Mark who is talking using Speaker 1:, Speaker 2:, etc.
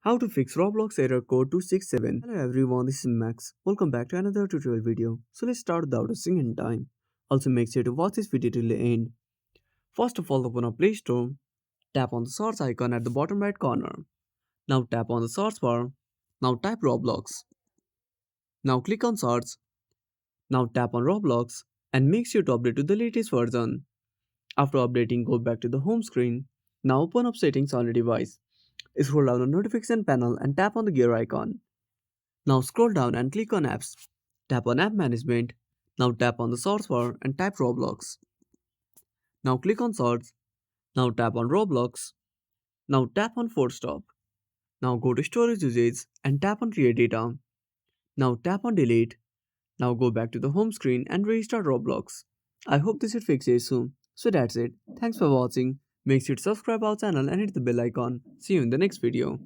Speaker 1: How to fix Roblox error code 267. Hello everyone, this is Max. Welcome back to another tutorial video. So let's start without wasting any time. Also make sure to watch this video till the end. First of all, open up Play Store. Tap on the search icon at the bottom right corner. Now tap on the search bar. Now type Roblox. Now click on search. Now tap on Roblox and make sure to update to the latest version. After updating, go back to the home screen. Now open up settings on your device. Scroll down the notification panel and tap on the gear icon. Now scroll down and click on apps. Tap on app management. Now tap on the search bar and type Roblox. Now click on search. Now tap on Roblox. Now tap on force stop. Now go to storage usage and tap on clear data. Now tap on delete. Now go back to the home screen and restart Roblox. I hope this will fix the issue. So that's it. Thanks for watching. Make sure to subscribe our channel and hit the bell icon. See you in the next video.